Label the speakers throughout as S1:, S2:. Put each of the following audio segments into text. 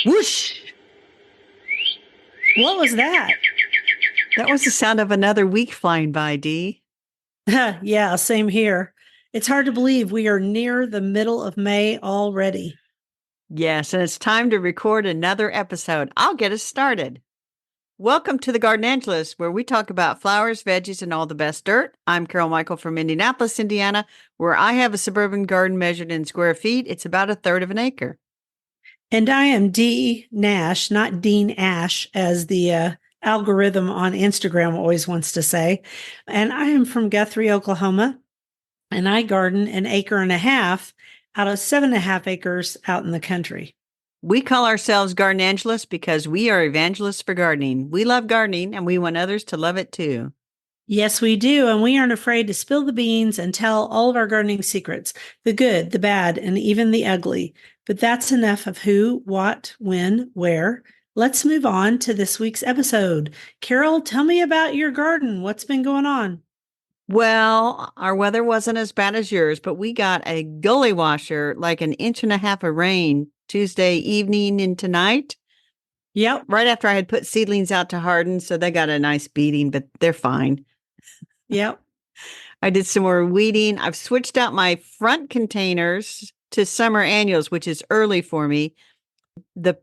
S1: Whoosh!
S2: What was that?
S1: That was the sound of another week flying by, Dee.
S2: Yeah, same here. It's hard to believe we are near the middle of May already.
S1: Yes, and it's time to record another episode. I'll get us started. Welcome to the Garden Angelus, where we talk about flowers, veggies, and all the best dirt. I'm Carol Michael from Indianapolis, Indiana, where I have a suburban garden measured in square feet. It's about a third of an acre.
S2: And I am Dee Nash, not Dean Ash, as the algorithm on Instagram always wants to say. And I am from Guthrie, Oklahoma, and I garden an acre and a half out of 7.5 acres out in the country.
S1: We call ourselves Garden Angelus because we are evangelists for gardening. We love gardening and we want others to love it too.
S2: Yes, we do. And we aren't afraid to spill the beans and tell all of our gardening secrets, the good, the bad, and even the ugly. But that's enough of who, what, when, where. Let's move on to this week's episode. Carol, tell me about your garden. What's been going on?
S1: Well, our weather wasn't as bad as yours, but we got a gully washer, like an inch and a half of rain Tuesday evening and tonight.
S2: Yep.
S1: Right after I had put seedlings out to harden, so they got a nice beating, but they're fine.
S2: Yep.
S1: I did some more weeding. I've switched out my front containers to summer annuals, which is early for me. The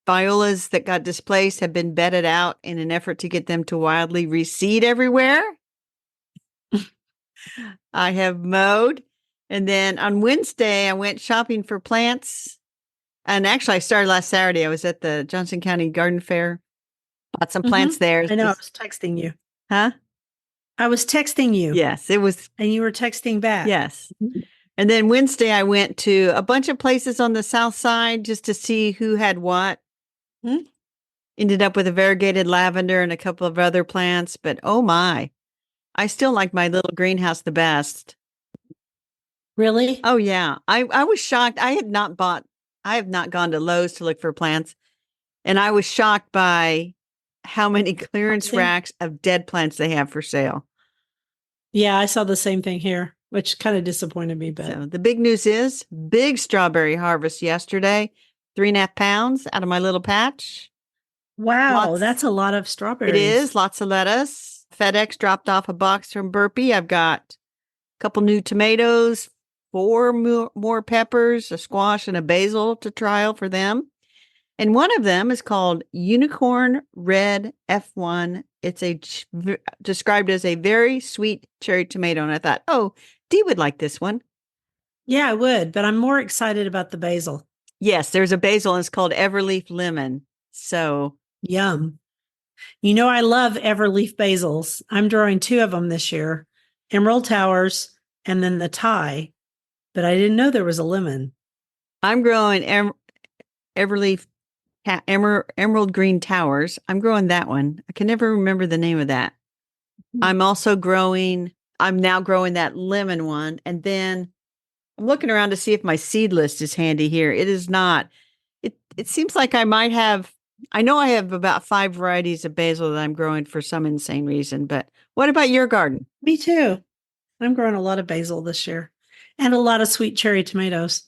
S1: violas that got displaced have been bedded out in an effort to get them to wildly reseed everywhere. I have mowed. And then on Wednesday, I went shopping for plants. And actually, I started last Saturday. I was at the Johnson County Garden Fair. Bought some plants there.
S2: I know. I was texting you.
S1: Huh?
S2: I was texting you.
S1: Yes, it was.
S2: And you were texting back.
S1: Yes. And then Wednesday, I went to a bunch of places on the south side just to see who had what. Ended up with a variegated lavender and a couple of other plants. But oh my, I still like my little greenhouse the best.
S2: Really?
S1: Oh, yeah. I was shocked. I have not gone to Lowe's to look for plants. And I was shocked by how many clearance racks of dead plants they have for sale.
S2: Yeah, I saw the same thing here, which kind of disappointed me. But
S1: so the big news is big strawberry harvest yesterday, 3.5 pounds out of my little patch.
S2: Wow, that's a lot of strawberries.
S1: It is. Lots of lettuce. FedEx dropped off a box from Burpee. I've got a couple new tomatoes, 4 more peppers, a squash, and a basil to trial for them. And one of them is called Unicorn Red F1. It's described as a very sweet cherry tomato. And I thought, oh, Dee would like this one.
S2: Yeah, I would, but I'm more excited about the basil.
S1: Yes, there's a basil and it's called Everleaf Lemon. So
S2: yum. You know, I love Everleaf basils. I'm growing 2 of them this year, Emerald Towers and then the Thai, but I didn't know there was a lemon.
S1: I'm growing Everleaf Emerald Green Towers. I'm growing that one. I can never remember the name of that. I'm now growing that lemon one. And then I'm looking around to see if my seed list is handy here. It is not. It seems like I know I have about 5 varieties of basil that I'm growing for some insane reason. But what about your garden?
S2: Me too. I'm growing a lot of basil this year and a lot of sweet cherry tomatoes.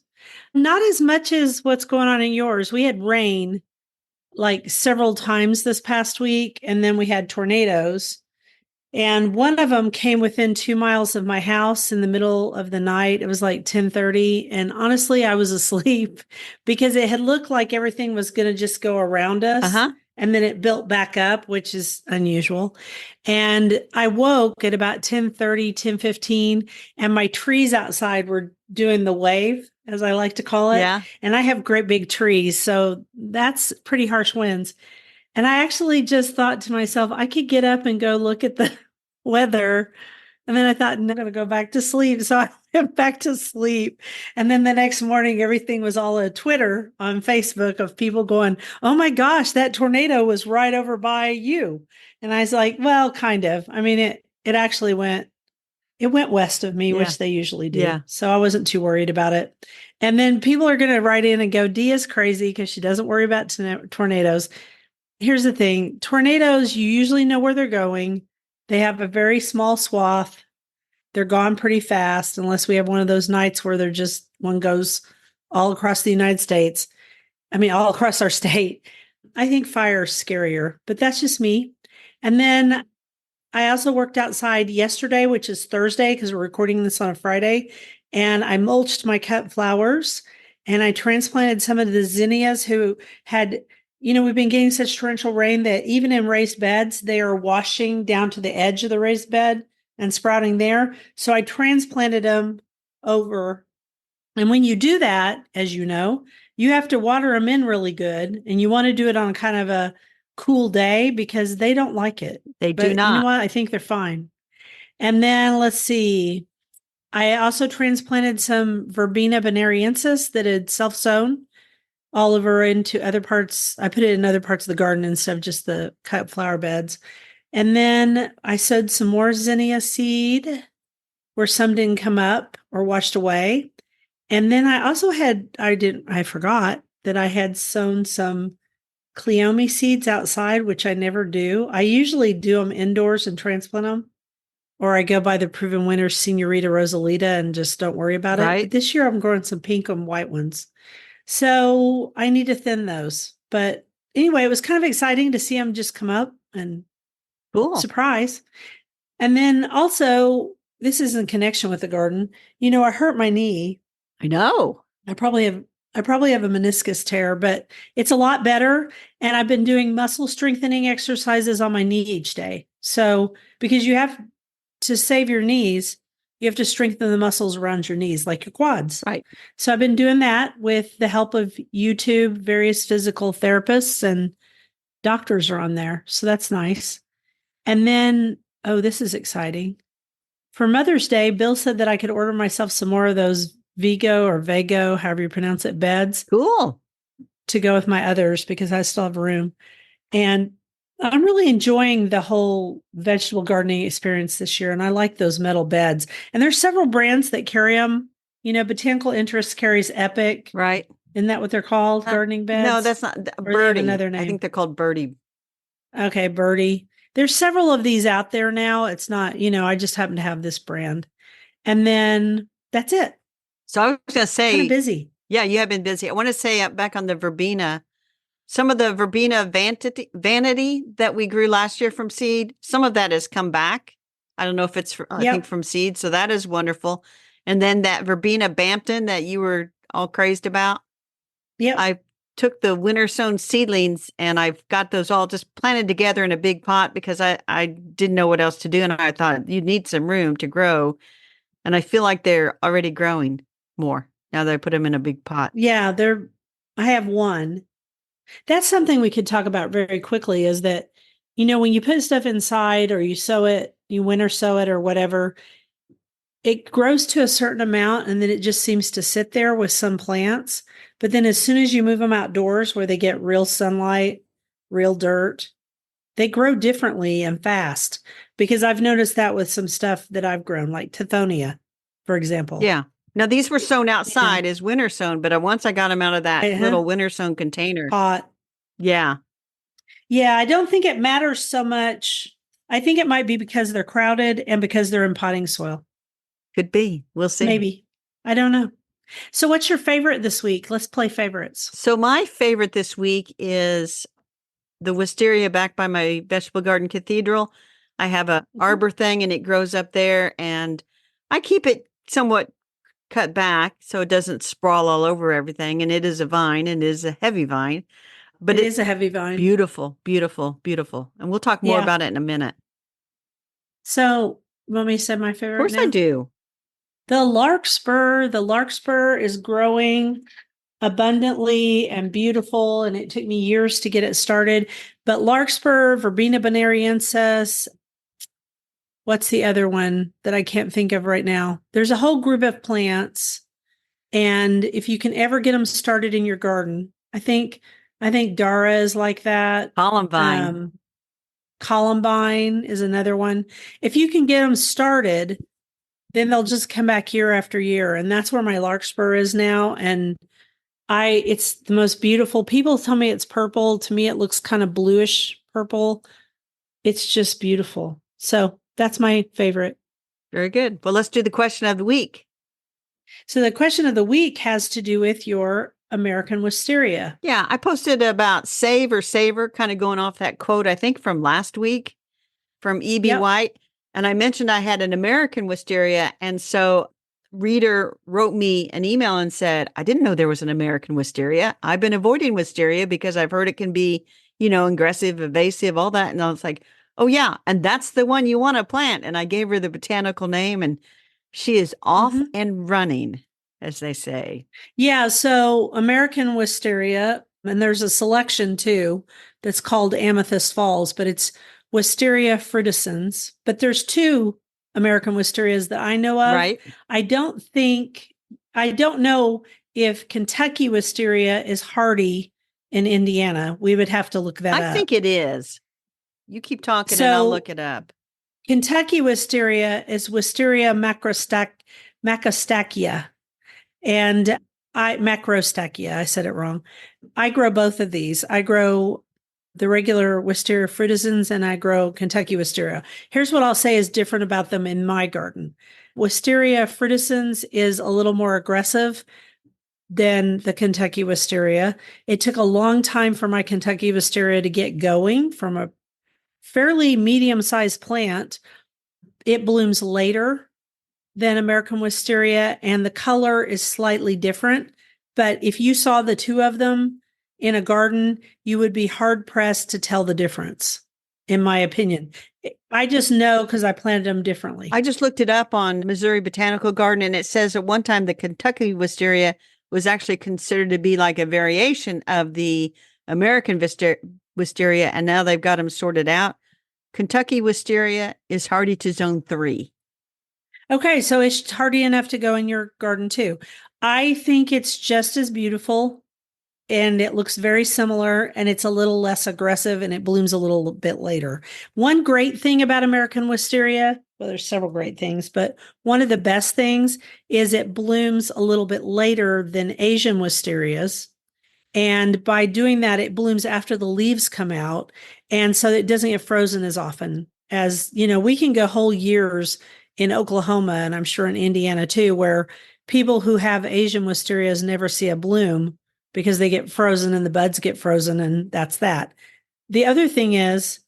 S2: Not as much as what's going on in yours. We had rain like several times this past week, and then we had tornadoes. And one of them came within 2 miles of my house in the middle of the night. It was like 10:30. And honestly, I was asleep because it had looked like everything was going to just go around us. And then it built back up, which is unusual. And I woke at about 10:30, 10:15, and my trees outside were doing the wave, as I like to call it.
S1: Yeah.
S2: And I have great big trees, so that's pretty harsh winds. And I actually just thought to myself, I could get up and go look at the weather. And then I thought, no, I'm going to go back to sleep. So I went back to sleep. And then the next morning, everything was all a Twitter on Facebook of people going, oh my gosh, that tornado was right over by you. And I was like, well, kind of. I mean, it actually went west of me, which they usually do. Yeah. So I wasn't too worried about it. And then people are going to write in and go, Dee is crazy because she doesn't worry about tornadoes. Here's the thing. Tornadoes, you usually know where they're going. They have a very small swath. They're gone pretty fast, unless we have one of those nights where one goes all across the United States. I mean, all across our state. I think fire is scarier, but that's just me. And then I also worked outside yesterday, which is Thursday, because we're recording this on a Friday. And I mulched my cut flowers and I transplanted some of the zinnias who had, we've been getting such torrential rain that even in raised beds, they are washing down to the edge of the raised bed and sprouting there. So I transplanted them over. And when you do that, as you know, you have to water them in really good. And you want to do it on kind of a cool day because they don't like it.
S1: They do
S2: But you know
S1: not.
S2: what? I think they're fine. And then let's see. I also transplanted some Verbena bonariensis that had self-sown all over into other parts. I put it in other parts of the garden instead of just the cut flower beds. And then I sowed some more zinnia seed where some didn't come up or washed away. And then I also I forgot that I had sown some Cleome seeds outside, which I never do. I usually do them indoors and transplant them, or I go by the Proven Winners Senorita Rosalita and just don't worry about it. But
S1: Right.
S2: this year I'm growing some pink and white ones. So I need to thin those. But anyway, it was kind of exciting to see them just come up and
S1: Cool.
S2: surprise. And then also, this is in connection with the garden. I hurt my knee.
S1: I know.
S2: I probably have a meniscus tear, but it's a lot better. And I've been doing muscle strengthening exercises on my knee each day. So because you have to save your knees, you have to strengthen the muscles around your knees, like your quads.
S1: Right.
S2: So I've been doing that with the help of YouTube, various physical therapists and doctors are on there. So that's nice. And then, oh, this is exciting. For Mother's Day, Bill said that I could order myself some more of those Vago, however you pronounce it, beds
S1: Cool.
S2: to go with my others because I still have room. And I'm really enjoying the whole vegetable gardening experience this year. And I like those metal beds. And there's several brands that carry them. Botanical Interest carries Epic.
S1: Right.
S2: Isn't that what they're called? Gardening beds?
S1: No, that's not
S2: Or they have
S1: Birdie.
S2: another name?
S1: I think they're called Birdie.
S2: Okay, Birdie. There's several of these out there now. It's not, I just happen to have this brand. And then that's it.
S1: So I was going to say,
S2: kind of busy.
S1: Yeah, you have been busy. I want to say back on the verbena, some of the verbena vanity that we grew last year from seed, some of that has come back. I don't know if it's, I think from seed. So that is wonderful. And then that verbena Bampton that you were all crazed about.
S2: Yeah.
S1: I took the winter sown seedlings and I've got those all just planted together in a big pot because I didn't know what else to do. And I thought you need some room to grow. And I feel like they're already growing more now that I put them in a big pot.
S2: Yeah, I have one. That's something we could talk about very quickly is that, when you put stuff inside or you sow it, you winter sow it or whatever, it grows to a certain amount and then it just seems to sit there with some plants. But then as soon as you move them outdoors where they get real sunlight, real dirt, they grow differently and fast because I've noticed that with some stuff that I've grown, like Tithonia, for example.
S1: Yeah. Now, these were sown outside as winter sown, but once I got them out of that little winter sown container.
S2: Pot.
S1: Yeah.
S2: Yeah, I don't think it matters so much. I think it might be because they're crowded and because they're in potting soil.
S1: Could be. We'll see.
S2: Maybe. I don't know. So what's your favorite this week? Let's play favorites.
S1: So my favorite this week is the wisteria back by my vegetable garden cathedral. I have a arbor thing and it grows up there and I keep it somewhat cut back so it doesn't sprawl all over everything. And it is a vine and it is a heavy vine. But
S2: it is a heavy vine.
S1: Beautiful, beautiful, beautiful. And we'll talk more about it in a minute.
S2: So you want me to say my favorite?
S1: Of course I do.
S2: The larkspur is growing abundantly and beautiful, and it took me years to get it started. But larkspur, Verbena bonariensis, what's the other one that I can't think of right now? There's a whole group of plants, and if you can ever get them started in your garden, I think Dara is like that. Columbine is another one. If you can get them started, then they'll just come back year after year. And that's where my larkspur is now. And it's the most beautiful. People tell me it's purple. To me, it looks kind of bluish purple. It's just beautiful. So that's my favorite.
S1: Very good. Well, let's do the question of the week.
S2: So the question of the week has to do with your American wisteria.
S1: Yeah, I posted about save or savor, kind of going off that quote, I think from last week from E.B.
S2: Yep.
S1: White. And I mentioned I had an American wisteria. And so reader wrote me an email and said, I didn't know there was an American wisteria. I've been avoiding wisteria because I've heard it can be, aggressive, evasive, all that. And I was like, oh, yeah. And that's the one you want to plant. And I gave her the botanical name, and she is off
S2: Mhm.
S1: and running, as they say.
S2: Yeah. So American wisteria, and there's a selection too that's called Amethyst Falls, but it's Wisteria frutescens. But there's two American wisterias that I know of.
S1: Right?
S2: I don't know if Kentucky wisteria is hardy in Indiana. We would have to look that
S1: I
S2: up.
S1: think it is. You keep talking and I'll
S2: So
S1: look it up.
S2: Kentucky wisteria is Wisteria macrostachya. And macrostachya, I said it wrong. I grow both of these. I grow the regular Wisteria frutescens and I grow Kentucky wisteria. Here's what I'll say is different about them in my garden. Wisteria frutescens is a little more aggressive than the Kentucky wisteria. It took a long time for my Kentucky wisteria to get going from a fairly medium-sized plant. It blooms later than American wisteria, and the color is slightly different. But if you saw the two of them in a garden, you would be hard pressed to tell the difference, in my opinion. I just know because I planted them differently.
S1: I just looked it up on Missouri Botanical Garden, and it says at one time the Kentucky wisteria was actually considered to be like a variation of the American wisteria, and now they've got them sorted out. Kentucky wisteria is hardy to zone 3.
S2: Okay, so it's hardy enough to go in your garden too. I think it's just as beautiful and it looks very similar and it's a little less aggressive and it blooms a little bit later. One great thing about American wisteria, well, there's several great things, but one of the best things is it blooms a little bit later than Asian wisterias. And by doing that, it blooms after the leaves come out. And so it doesn't get frozen as often as, we can go whole years in Oklahoma, and I'm sure in Indiana too, where people who have Asian wisterias never see a bloom because they get frozen and the buds get frozen, and that's that. The other thing is,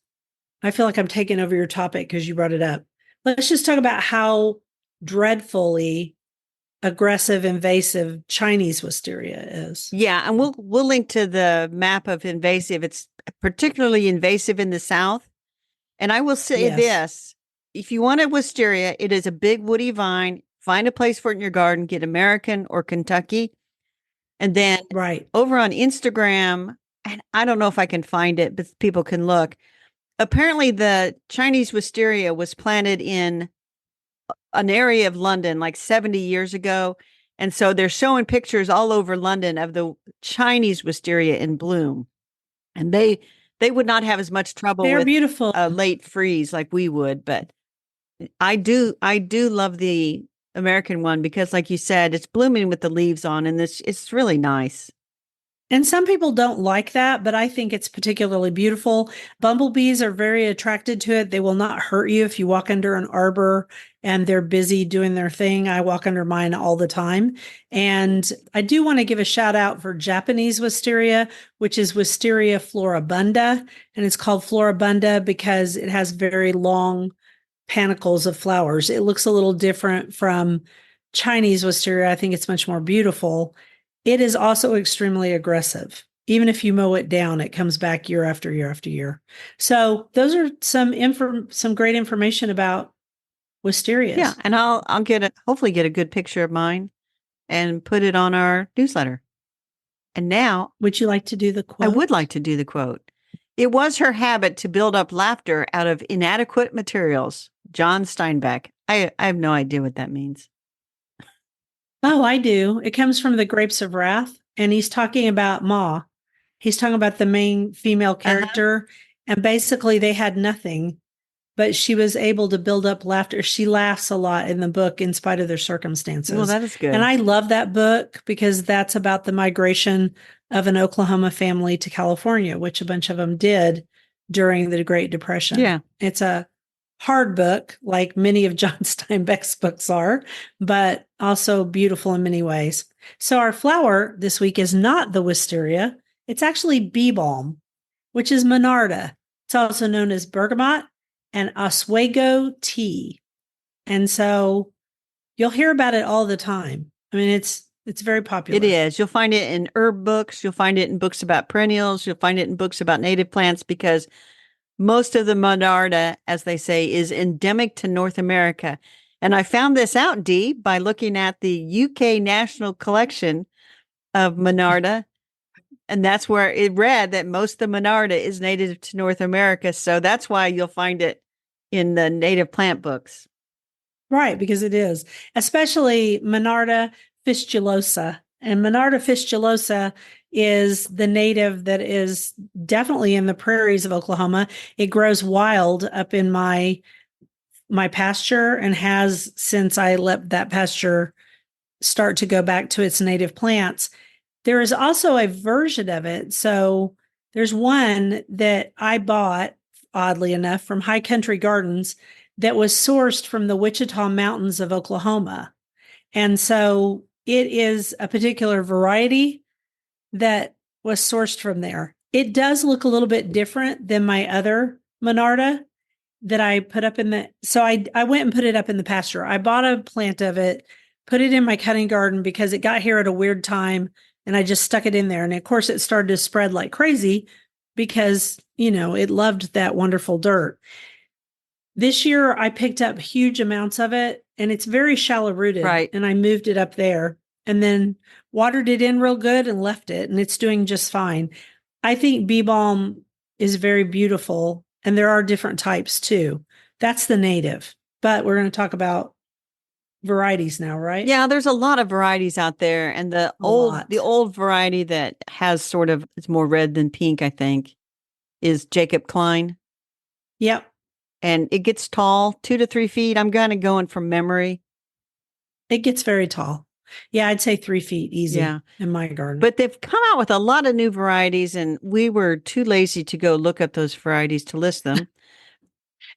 S2: I feel like I'm taking over your topic because you brought it up. Let's just talk about how dreadfully aggressive, invasive Chinese wisteria is.
S1: Yeah, and we'll link to the map of invasive. It's particularly invasive in the South. And I will say
S2: Yes.
S1: this, if you want a wisteria, it is a big woody vine. Find a place for it in your garden, get American or Kentucky. And then
S2: Right.
S1: over on Instagram, and I don't know if I can find it, but people can look. Apparently the Chinese wisteria was planted in an area of London like 70 years ago. And so they're showing pictures all over London of the Chinese wisteria in bloom. And they would not have as much trouble
S2: They're
S1: with
S2: beautiful.
S1: a late freeze like we would, but I do love the American one because like you said, it's blooming with the leaves on and it's really nice.
S2: And some people don't like that, but I think it's particularly beautiful. Bumblebees are very attracted to it. They will not hurt you if you walk under an arbor and they're busy doing their thing. I walk under mine all the time. And I do want to give a shout out for Japanese wisteria, which is Wisteria floribunda. And it's called floribunda because it has very long panicles of flowers. It looks a little different from Chinese wisteria. I think it's much more beautiful. It is also extremely aggressive. Even if you mow it down, it comes back year after year after year. So those are some great information about wisterias.
S1: Yeah, and I'll hopefully get a good picture of mine and put it on our newsletter. And now
S2: Would you like to do the quote?
S1: I would like to do the quote. It was her habit to build up laughter out of inadequate materials. John Steinbeck. I have no idea what that means.
S2: Oh, I do. It comes from The Grapes of Wrath, and he's talking about Ma. He's talking about the main female character, and basically they had nothing, but she was able to build up laughter. She laughs a lot in the book in spite of their circumstances.
S1: Well, that is good.
S2: And I love that book because that's about the migration of an Oklahoma family to California, which a bunch of them did during the Great Depression.
S1: Yeah.
S2: It's a hard book, like many of John Steinbeck's books are, but also beautiful in many ways. So our flower this week is not the wisteria. It's actually Beebalm, which is Monarda. It's also known as bergamot and Oswego tea. And so you'll hear about it all the time. I mean, it's very popular.
S1: It is. You'll find it in herb books. You'll find it in books about perennials. You'll find it in books about native plants because most of the Monarda, as they say, is endemic to North America. And I found this out, Dee, by looking at the UK National Collection of Monarda. And that's where it read that most of the Monarda is native to North America. So that's why you'll find it in the native plant books.
S2: Right, because it is, especially Monarda fistulosa. And Monarda fistulosa is the native that is definitely in the prairies of Oklahoma. It grows wild up in my pasture and has since I let that pasture start to go back to its native plants. There is also a version of it. So there's one that I bought, oddly enough, from High Country Gardens that was sourced from the Wichita Mountains of Oklahoma. And so it is a particular variety that was sourced from there. It does look a little bit different than my other Monarda that I put up in the, so I went and put it up in the pasture. I bought a plant of it, put it in my cutting garden because it got here at a weird time and I just stuck it in there. And of course it started to spread like crazy because, it loved that wonderful dirt. This year I picked up huge amounts of it and it's very shallow rooted.
S1: Right.
S2: And I moved it up there and then watered it in real good and left it and it's doing just fine. I think bee balm is very beautiful and there are different types too. That's the native, but we're going to talk about varieties now, right?
S1: Yeah, there's a lot of varieties out there. And the old variety that has sort of, it's more red than pink, I think, is Jacob Klein.
S2: Yep.
S1: And it gets tall, 2 to 3 feet. I'm kind of going from memory.
S2: It gets very tall. Yeah, I'd say 3 feet easy in my garden.
S1: But they've come out with a lot of new varieties, and we were too lazy to go look up those varieties to list them.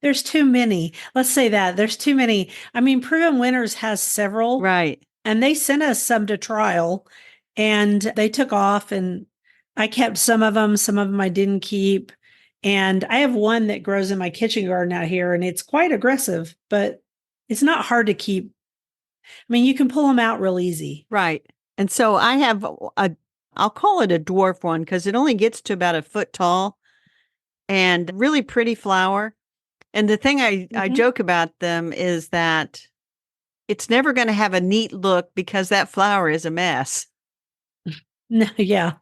S2: There's too many. Let's say that. There's too many. I mean, Proven Winners has several.
S1: Right.
S2: And they sent us some to trial, and they took off, and I kept some of them I didn't keep. And I have one that grows in my kitchen garden out here, and it's quite aggressive, but it's not hard to keep. I mean, you can pull them out real easy.
S1: Right. And so I have I'll call it a dwarf one because it only gets to about a foot tall and really pretty flower. And the thing I joke about them is that it's never going to have a neat look because that flower is a mess.
S2: No, yeah.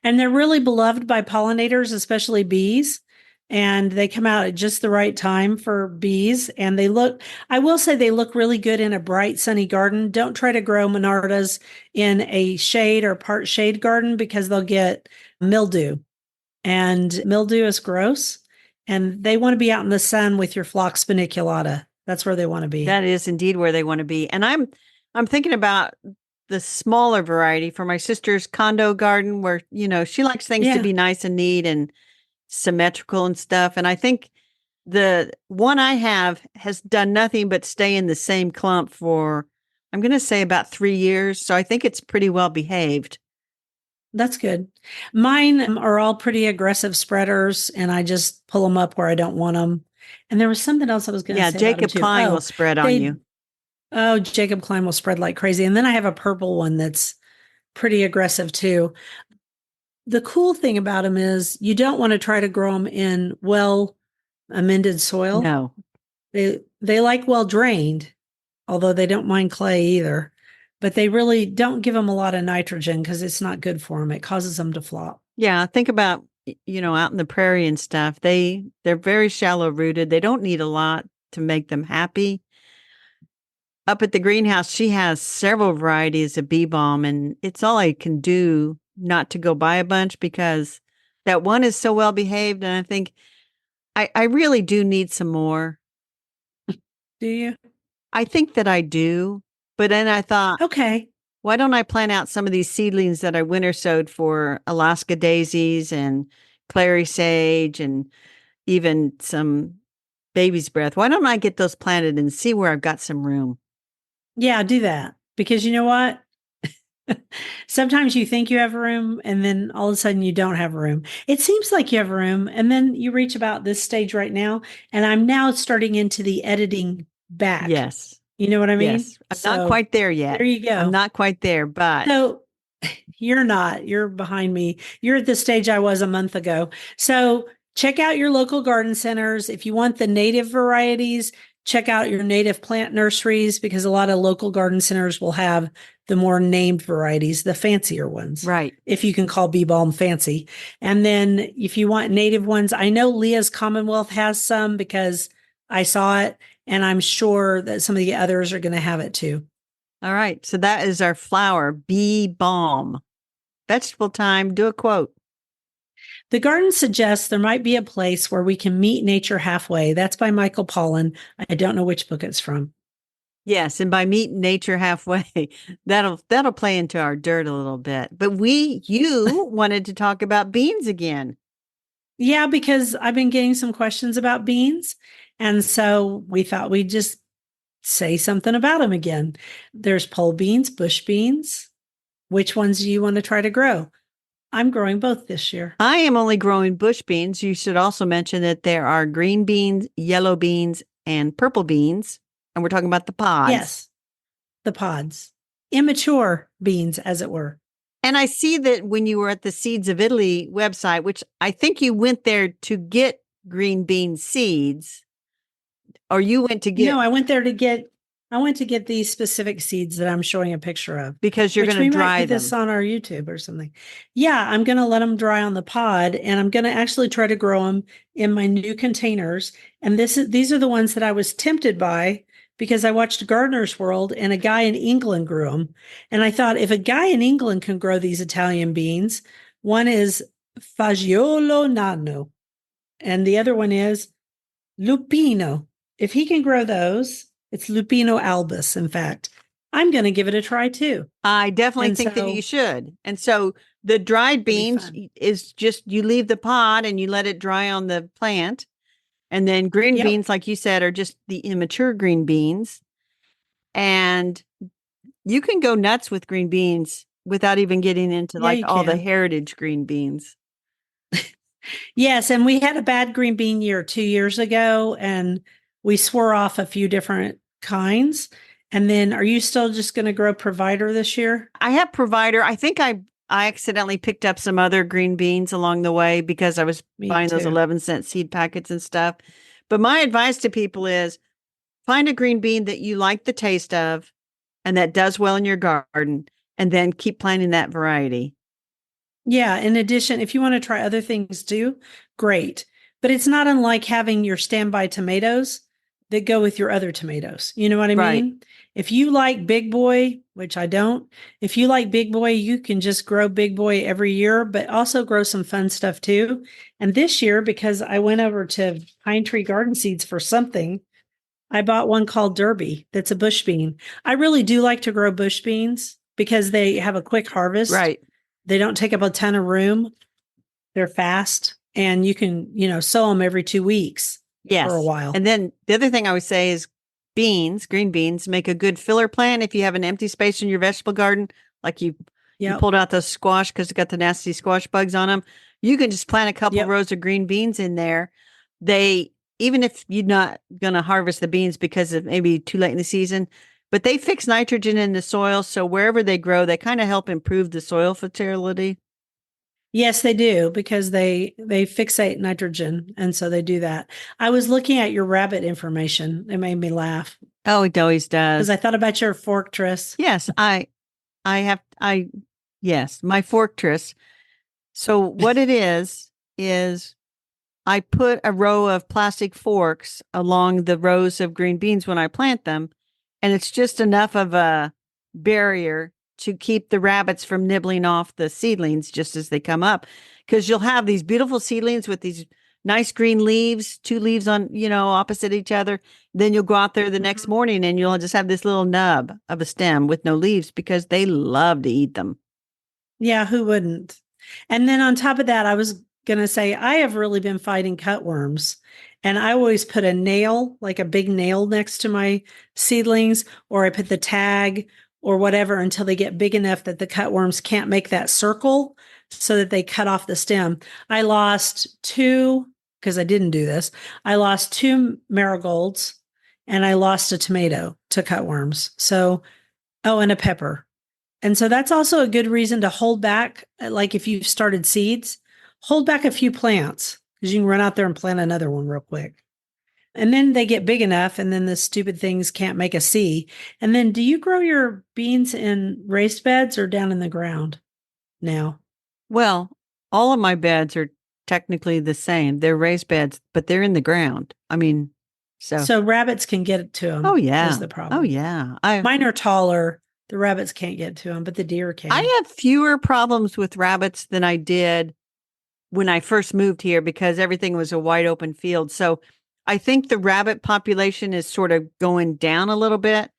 S2: And they're really beloved by pollinators, especially bees. And they come out at just the right time for bees. And I will say they look really good in a bright, sunny garden. Don't try to grow Monardas in a shade or part shade garden because they'll get mildew. And mildew is gross. And they want to be out in the sun with your Phlox paniculata. That's where they want to be.
S1: That is indeed where they want to be. And I'm thinking about the smaller variety for my sister's condo garden where, she likes things to be nice and neat and symmetrical and stuff. And I think the one I have has done nothing but stay in the same clump for, I'm going to say about 3 years. So I think it's pretty well behaved.
S2: That's good. Mine are all pretty aggressive spreaders, and I just pull them up where I don't want them. And there was something else I was going to say.
S1: Yeah, Jacob Klein will spread on you.
S2: Oh, Jacob Klein will spread like crazy. And then I have a purple one that's pretty aggressive too. The cool thing about them is you don't want to try to grow them in well amended soil.
S1: No.
S2: They like well drained, although they don't mind clay either. But they really don't give them a lot of nitrogen because it's not good for them. It causes them to flop.
S1: Yeah, think about, out in the prairie and stuff. They're very shallow rooted. They don't need a lot to make them happy. Up at the greenhouse, she has several varieties of bee balm, and it's all I can do not to go buy a bunch because that one is so well behaved. And I think I really do need some more.
S2: Do you?
S1: I think that I do. But then I thought,
S2: okay,
S1: why don't I plant out some of these seedlings that I winter sowed for Alaska daisies and clary sage and even some baby's breath. Why don't I get those planted and see where I've got some room?
S2: Yeah, do that. Because you know what? Sometimes you think you have room and then all of a sudden you don't have room. It seems like you have room and then you reach about this stage right now and I'm now starting into the editing back.
S1: Yes.
S2: You know what I mean?
S1: Yes. I'm not
S2: So
S1: quite there yet.
S2: there you
S1: I'm
S2: go.
S1: not quite there, but
S2: So you're not, you're behind me. You're at the stage I was a month ago. So check out your local garden centers. If you want the native varieties, check out your native plant nurseries because a lot of local garden centers will have the more named varieties, the fancier ones.
S1: right.
S2: If you can call Beebalm fancy. And then if you want native ones, I know Leah's Commonwealth has some because I saw it and I'm sure that some of the others are going to have it too.
S1: All right. So that is our flower, bee balm. Vegetable time. Do a quote.
S2: The garden suggests there might be a place where we can meet nature halfway. That's by Michael Pollan. I don't know which book it's from.
S1: Yes, and by meeting nature halfway, that'll play into our dirt a little bit. But you wanted to talk about beans again.
S2: Yeah, because I've been getting some questions about beans. And so we thought we'd just say something about them again. There's pole beans, bush beans. Which ones do you want to try to grow? I'm growing both this year.
S1: I am only growing bush beans. You should also mention that there are green beans, yellow beans, and purple beans. And we're talking about the pods.
S2: Yes, the pods, immature beans, as it were.
S1: And I see that when you were at the Seeds of Italy website, which I think you went there to get green bean seeds, or you went to
S2: No,
S1: get
S2: I went to get these specific seeds that I'm showing a picture of.
S1: because you're
S2: Which
S1: going
S2: we
S1: to
S2: might
S1: dry
S2: put this
S1: them.
S2: on our YouTube or something. Yeah, I'm going to let them dry on the pod and I'm going to actually try to grow them in my new containers. And these are the ones that I was tempted by because I watched Gardener's World and a guy in England grew them. And I thought if a guy in England can grow these Italian beans, one is Fagiolo Nano and the other one is Lupino. If he can grow those, it's Lupino albus, in fact. I'm going to give it a try too.
S1: I definitely
S2: And
S1: think that
S2: so
S1: you should. And so the dried
S2: it'll be
S1: beans
S2: fun.
S1: is just you leave the pod and you let it dry on the plant. And then green
S2: Yep.
S1: beans, like you said, are just the immature green beans. And you can go nuts with green beans without even getting into
S2: Yeah,
S1: like
S2: you
S1: all the
S2: can.
S1: heritage green beans.
S2: Yes. And we had a bad green bean year 2 years ago, and we swore off a few different kinds. And then are you still just going to grow provider this year?
S1: I have provider. I think I accidentally picked up some other green beans along the way because I was
S2: Me
S1: buying those
S2: too.
S1: 11-cent seed packets and stuff. But my advice to people is find a green bean that you like the taste of and that does well in your garden, and then keep planting that variety.
S2: Yeah. In addition, if you want to try other things too, great. But it's not unlike having your standby tomatoes that go with your other tomatoes. You know what I
S1: Right.
S2: mean? If you like Big Boy, which I don't, if you like Big Boy, you can just grow Big Boy every year, but also grow some fun stuff too. And this year, because I went over to Pine Tree Garden Seeds for something, I bought one called Derby that's a bush bean. I really do like to grow bush beans because they have a quick harvest.
S1: Right.
S2: They don't take up a ton of room. They're fast and you can, sow them every 2 weeks for a
S1: Yes.
S2: while.
S1: And then the other thing I would say is beans, green beans, make a good filler plant if you have an empty space in your vegetable garden, like you
S2: Yep.
S1: pulled out those squash because it got the nasty squash bugs on them. You can just plant a couple
S2: Yep.
S1: rows of green beans in there. They even if you're not going to harvest the beans because it may be too late in the season, but they fix nitrogen in the soil, so wherever they grow, they kind of help improve the soil fertility.
S2: Yes, they do because they fixate nitrogen and so they do that. I was looking at your rabbit information. It made me laugh
S1: Oh, it always
S2: because
S1: does.
S2: I thought about your fortress.
S1: Yes, I have yes, my fortress. So what it is I put a row of plastic forks along the rows of green beans when I plant them, and it's just enough of a barrier to keep the rabbits from nibbling off the seedlings just as they come up. Because you'll have these beautiful seedlings with these nice green leaves, two leaves on, opposite each other. Then you'll go out there the next morning and you'll just have this little nub of a stem with no leaves because they love to eat them.
S2: Yeah, who wouldn't? And then on top of that, I was going to say I have really been fighting cutworms. And I always put a nail, like a big nail next to my seedlings, or I put the tag or whatever until they get big enough that the cutworms can't make that circle so that they cut off the stem. I lost two, because I didn't do this. I lost two marigolds and I lost a tomato to cutworms. So, oh, and a pepper. And so that's also a good reason to hold back. Like if you've started seeds, hold back a few plants because you can run out there and plant another one real quick. And then they get big enough, and then the stupid things can't make a C. And then do you grow your beans in raised beds or down in the ground now?
S1: Well, all of my beds are technically the same. They're raised beds, but they're in the ground. I mean,
S2: So rabbits can get to them.
S1: oh yeah.
S2: Is the
S1: Oh
S2: problem.
S1: yeah.
S2: Mine are taller. The rabbits can't get to them, but the deer can.
S1: I have fewer problems with rabbits than I did when I first moved here because everything was a wide open field. So I think the rabbit population is sort of going down a little bit.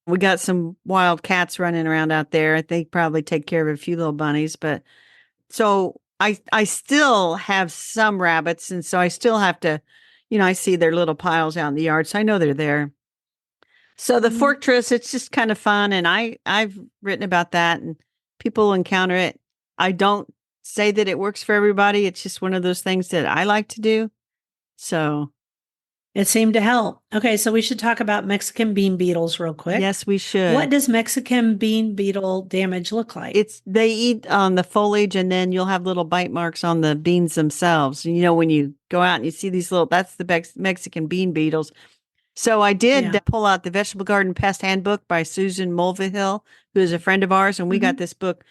S1: We got some wild cats running around out there. They probably take care of a few little bunnies, but so I still have some rabbits, and so I still have to, I see their little piles out in the yard, so I know they're there. So the fortress, it's just kind of fun, and I've written about that, and people encounter it. I don't say that it works for everybody. It's just one of those things that I like to do. So
S2: it seemed to help. Okay, so we should talk about Mexican bean beetles real quick.
S1: yes, we should.
S2: What does Mexican bean beetle damage look like?
S1: They eat on the foliage, and then you'll have little bite marks on the beans themselves. When you go out and you see these that's the Mexican bean beetles. So I did pull out the Vegetable Garden Pest Handbook by Susan Mulvihill, who is a friend of ours, and we got this book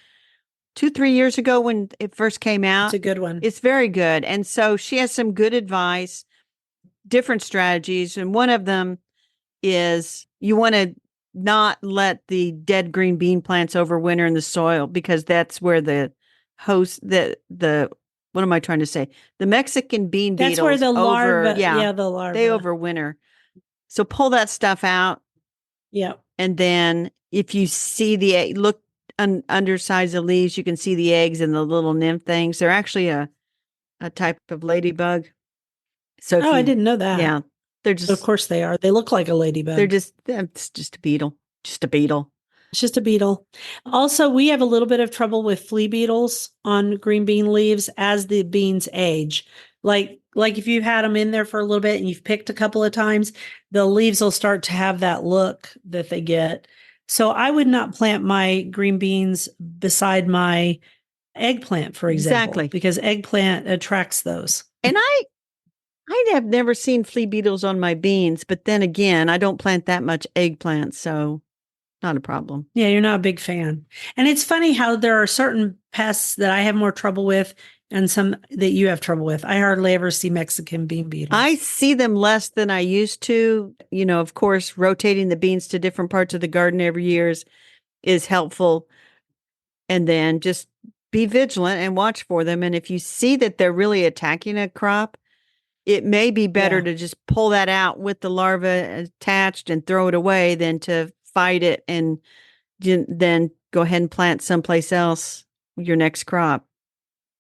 S1: 2-3 years ago when it first came out.
S2: It's a good one.
S1: It's very good, and so she has some good advice, different strategies, and one of them is you want to not let the dead green bean plants overwinter in the soil because that's where the what am I trying to say? The Mexican bean beetles.
S2: That's where the larva, the larva.
S1: They overwinter. So pull that stuff out.
S2: Yeah.
S1: And then if you see the egg, look undersides the leaves, you can see the eggs and the little nymph things. They're actually a type of ladybug. So
S2: I didn't know that.
S1: Yeah. They're just,
S2: of course they are. They look like a ladybug.
S1: It's just a beetle. Just a beetle.
S2: It's just a beetle. Also, we have a little bit of trouble with flea beetles on green bean leaves as the beans age. Like if you've had them in there for a little bit and you've picked a couple of times, the leaves will start to have that look that they get. So I would not plant my green beans beside my eggplant, for example.
S1: Exactly.
S2: Because eggplant attracts those.
S1: And I have never seen flea beetles on my beans, but then again, I don't plant that much eggplant, so not a problem.
S2: Yeah, you're not a big fan. And it's funny how there are certain pests that I have more trouble with and some that you have trouble with. I hardly ever see Mexican bean beetles.
S1: I see them less than I used to. Of course, rotating the beans to different parts of the garden every year is helpful. And then just be vigilant and watch for them. And if you see that they're really attacking a crop, it may be better to just pull that out with the larva attached and throw it away than to fight it and then go ahead and plant someplace else your next crop.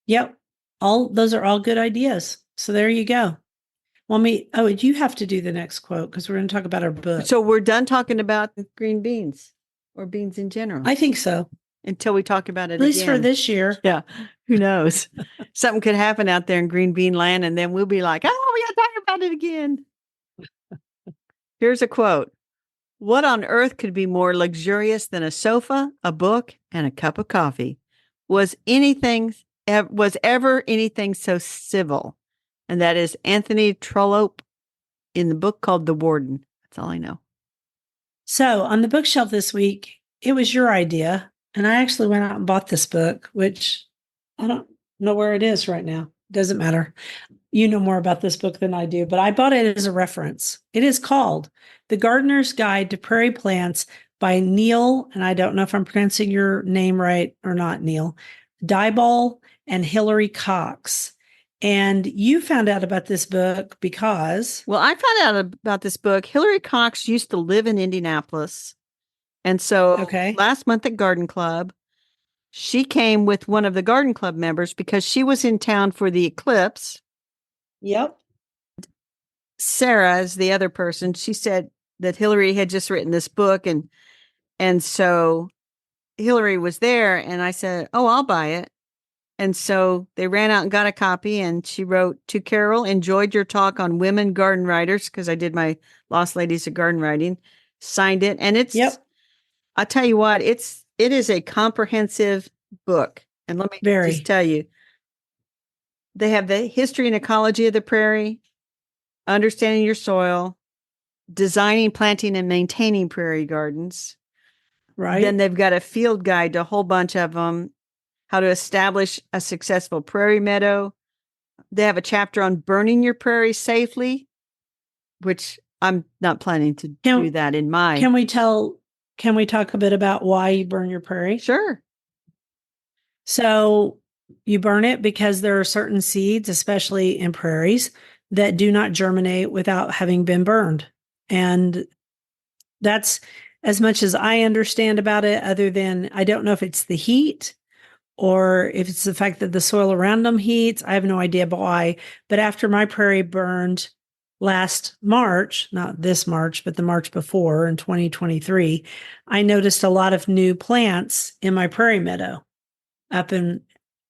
S2: Yep. Those are all good ideas. So there you go. You have to do the next quote because we're going to talk about our book.
S1: So we're done talking about green beans or beans in general.
S2: I think so.
S1: Until we talk about it
S2: at least for this year.
S1: Yeah. Who knows? Something could happen out there in green bean land and then we'll be like, oh, we got to talk about it again. Here's a quote. What on earth could be more luxurious than a sofa, a book, and a cup of coffee? Was ever anything so civil? And that is Anthony Trollope in the book called The Warden. That's all I know.
S2: So on the bookshelf this week, it was your idea. And I actually went out and bought this book, which I don't know where it is right now. Doesn't matter. You know more about this book than I do, but I bought it as a reference. It is called The Gardener's Guide to Prairie Plants by Neil, and I don't know if I'm pronouncing your name right or not, Neil, Dieball and Hillary Cox. And you found out about this book because...
S1: Well, I found out about this book. Hillary Cox used to live in Indianapolis. And so last month at Garden Club, she came with one of the Garden Club members because she was in town for the eclipse.
S2: Yep.
S1: Sarah is the other person. She said that Hillary had just written this book, and so Hillary was there, and I said, "Oh, I'll buy it." And so they ran out and got a copy, and she wrote to Carol, "Enjoyed your talk on women garden writers," because I did my Lost Ladies of Garden Writing, signed it. And it's,
S2: Yep.
S1: I'll tell you what, it is a comprehensive book. And let me just
S2: Very.
S1: tell you, they have the history and ecology of the prairie, understanding your soil, designing, planting, and maintaining prairie gardens. Then
S2: Right.
S1: they've got a field guide to a whole bunch of them, how to establish a successful prairie meadow. They have a chapter on burning your prairie safely, which I'm not planning to do
S2: Can
S1: that in my.
S2: can we tell can we talk a bit about why you burn your prairie?
S1: Sure.
S2: So you burn it because there are certain seeds, especially in prairies, that do not germinate without having been burned. And that's as much as I understand about it, other than I don't know if it's the heat or if it's the fact that the soil around them heats. I have no idea why. But after my prairie burned last March, not this March, but the March before in 2023, I noticed a lot of new plants in my prairie meadow up in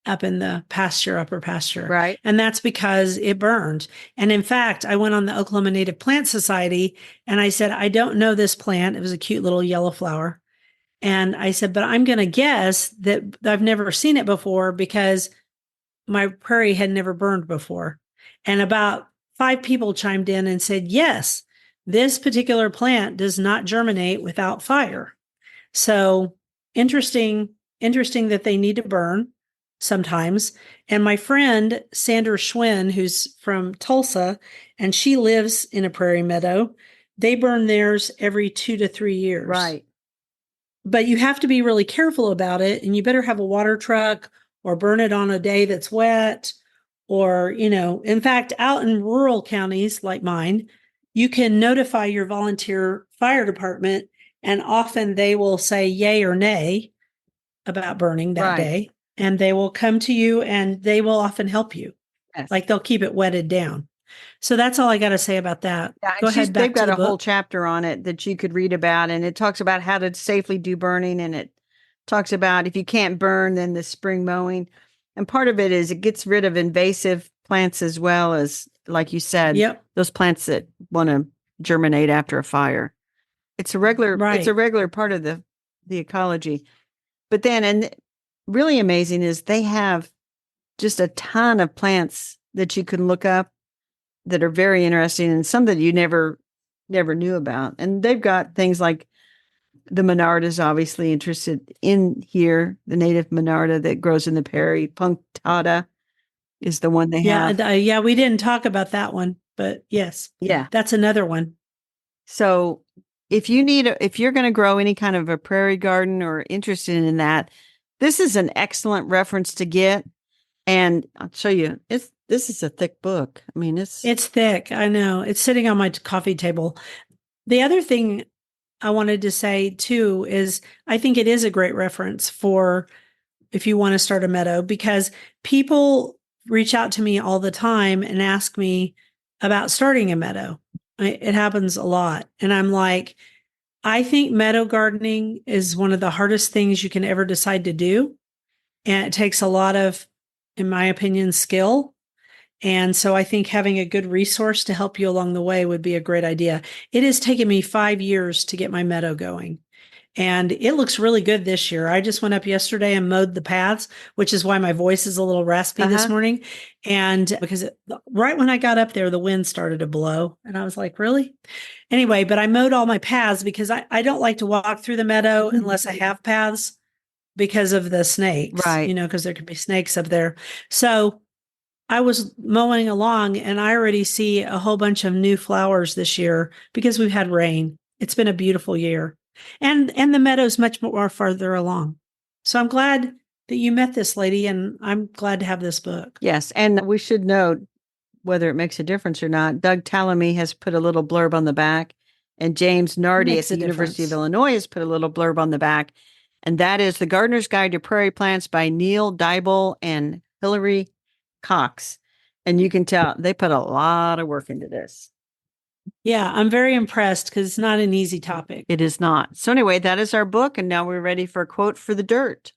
S2: the pasture, upper pasture.
S1: Right.
S2: And that's because it burned. And in fact, I went on the Oklahoma Native Plant Society and I said, I don't know this plant. It was a cute little yellow flower. And I said, but I'm going to guess that I've never seen it before because my prairie had never burned before. And about 5 people chimed in and said, yes, this particular plant does not germinate without fire. So interesting that they need to burn sometimes. And my friend Sandra Schwinn, who's from Tulsa, and she lives in a prairie meadow, they burn theirs every 2 to 3 years.
S1: Right.
S2: But you have to be really careful about it, and you better have a water truck or burn it on a day that's wet. Or, in fact, out in rural counties like mine, you can notify your volunteer fire department, and often they will say yay or nay about burning that
S1: Right.
S2: day. And they will come to you and they will often help you.
S1: Yes.
S2: Like they'll keep it wetted down. So that's all I got to say about that.
S1: Yeah,
S2: Go
S1: and
S2: ahead,
S1: they've
S2: back to
S1: got
S2: the
S1: a whole
S2: book.
S1: chapter on it that you could read about, and it talks about how to safely do burning, and it talks about if you can't burn, then the spring mowing. And part of it is it gets rid of invasive plants as well as, like you said,
S2: Yep.
S1: those plants that want to germinate after a fire. It's a
S2: Right.
S1: regular part of the ecology. But then, and really amazing is they have just a ton of plants that you can look up that are very interesting, and some that you never knew about. And they've got things like the Monarda is obviously interested in here, the native Monarda that grows in the prairie. Punctata is the one they
S2: Yeah.
S1: have.
S2: Yeah. We didn't talk about that one, but yes,
S1: Yeah.
S2: that's another one.
S1: So if you're going to grow any kind of a prairie garden or interested in that, this is an excellent reference to get. And I'll show you. This is a thick book. I mean,
S2: It's thick. I know. It's sitting on my coffee table. The other thing I wanted to say too is I think it is a great reference for if you want to start a meadow, because people reach out to me all the time and ask me about starting a meadow. It happens a lot. And I'm like, I think meadow gardening is one of the hardest things you can ever decide to do. And it takes a lot of, in my opinion, skill. And so I think having a good resource to help you along the way would be a great idea. It has taken me 5 years to get my meadow going. And it looks really good this year. I just went up yesterday and mowed the paths, which is why my voice is a little raspy this morning. And because right when I got up there, the wind started to blow. And I was like, really? Anyway, but I mowed all my paths because I don't like to walk through the meadow unless I have paths because of the snakes,
S1: right.
S2: because there could be snakes up there. So I was mowing along and I already see a whole bunch of new flowers this year because we've had rain. It's been a beautiful year. And the meadow's much more farther along. So I'm glad that you met this lady and I'm glad to have this book.
S1: Yes. And we should note, whether it makes a difference or not, Doug Tallamy has put a little blurb on the back, and James Nardi at
S2: Makes
S1: the
S2: a
S1: University of
S2: difference.
S1: Illinois has put a little blurb on the back. And that is The Gardener's Guide to Prairie Plants by Neil Dybel and Hilary Cox. And you can tell they put a lot of work into this.
S2: Yeah, I'm very impressed because it's not an easy topic.
S1: It is not. So anyway, that is our book, and now we're ready for a quote for the dirt.